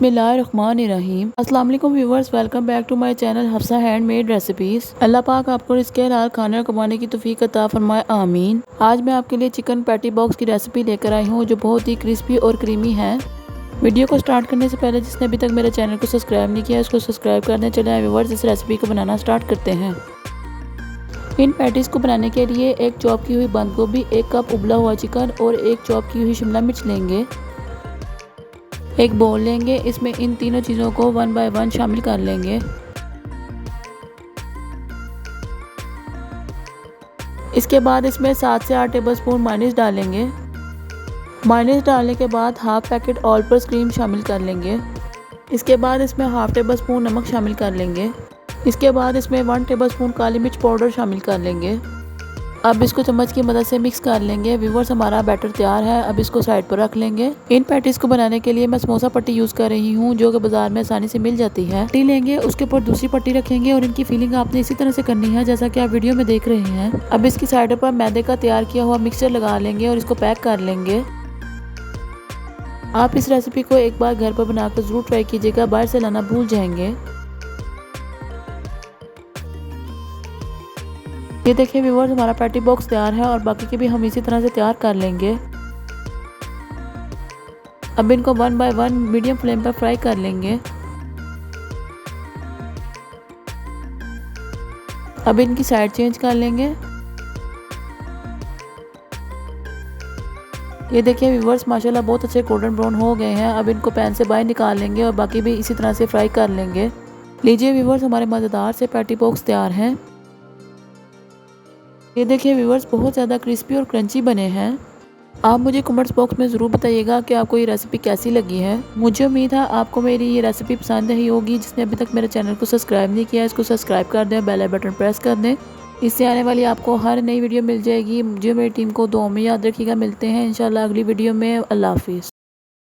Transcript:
बिस्मिल्लाहिर्रहमानिर्रहीम। अस्सलाम वालेकुम viewers, welcome back to my channel Hafsa handmade recipes. अल्लाह पाक आपको रिज़्क़े हलाल खाना कमाने की तौफीक अता फरमाए, आमीन। आज मैं आपके लिए चिकन पैटी बॉक्स की रेसिपी लेकर आई हूँ जो बहुत ही क्रिस्पी और क्रीमी है। वीडियो को स्टार्ट करने से पहले जिसने अभी तक मेरे चैनल को सब्सक्राइब नहीं किया उसको सब्सक्राइब करने चले आए व्यूवर्स। इस रेसिपी को बनाना स्टार्ट करते हैं। इन पैटीज़ को बनाने के लिए एक चॉप की हुई बंद गोभी, 1 कप उबला हुआ चिकन और 1 चॉप की हुई शिमला मिर्च लेंगे। एक बोल लेंगे, इसमें इन तीनों चीज़ों को 1 बाय 1 शामिल कर लेंगे। इसके बाद इसमें 7 से 8 टेबलस्पून मायोनीज़ डालेंगे। मायोनीज़ डालने के बाद half packet all purpose cream शामिल कर लेंगे। इसके बाद इसमें हाफ टेबलस्पून नमक शामिल कर लेंगे। इसके बाद इसमें 1 टेबलस्पून काली मिर्च पाउडर शामिल कर लेंगे। अब इसको चम्मच की मदद से मिक्स कर लेंगे। व्यूवर्स, हमारा बैटर तैयार है। अब इसको साइड पर रख लेंगे। इन पैटीज़ को बनाने के लिए मैं समोसा पट्टी यूज़ कर रही हूँ जो कि बाजार में आसानी से मिल जाती है। पट्टी लेंगे, उसके ऊपर दूसरी पट्टी रखेंगे और इनकी फिलिंग आपने इसी तरह से करनी है जैसा कि आप वीडियो में देख रहे हैं। अब इसकी साइड पर मैदे का तैयार किया हुआ मिक्सचर लगा लेंगे और इसको पैक कर लेंगे। आप इस रेसिपी को एक बार घर पर बनाकर ज़रूर ट्राई कीजिएगा, बाहर से लाना भूल जाएंगे। ये देखिए व्यूवर्स, हमारा पैटी बॉक्स तैयार है और बाकी के भी हम इसी तरह से तैयार कर लेंगे। अब इनको 1 बाय 1 मीडियम फ्लेम पर फ्राई कर लेंगे। अब इनकी साइड चेंज कर लेंगे। ये देखिए व्यूवर्स, माशाल्लाह बहुत अच्छे गोल्डन ब्राउन हो गए हैं। अब इनको पैन से बाहर निकाल लेंगे और बाकी भी इसी तरह से फ्राई कर लेंगे। लीजिए व्यूवर्स, हमारे मज़ेदार से पैटी बॉक्स तैयार हैं। ये देखिए व्यूवर्स, बहुत ज़्यादा क्रिस्पी और क्रंची बने हैं। आप मुझे कमेंट्स बॉक्स में ज़रूर बताइएगा कि आपको ये रेसिपी कैसी लगी है। मुझे उम्मीद है आपको मेरी ये रेसिपी पसंद आई होगी। जिसने अभी तक मेरे चैनल को सब्सक्राइब नहीं किया इसको सब्सक्राइब कर दें, बेल बटन प्रेस कर दें। इससे आने वाली आपको हर नई वीडियो मिल जाएगी। मुझे मेरी टीम को दुआ में याद रखिएगा। मिलते हैं इंशाल्लाह अगली वीडियो में। अल्लाह हाफिज़।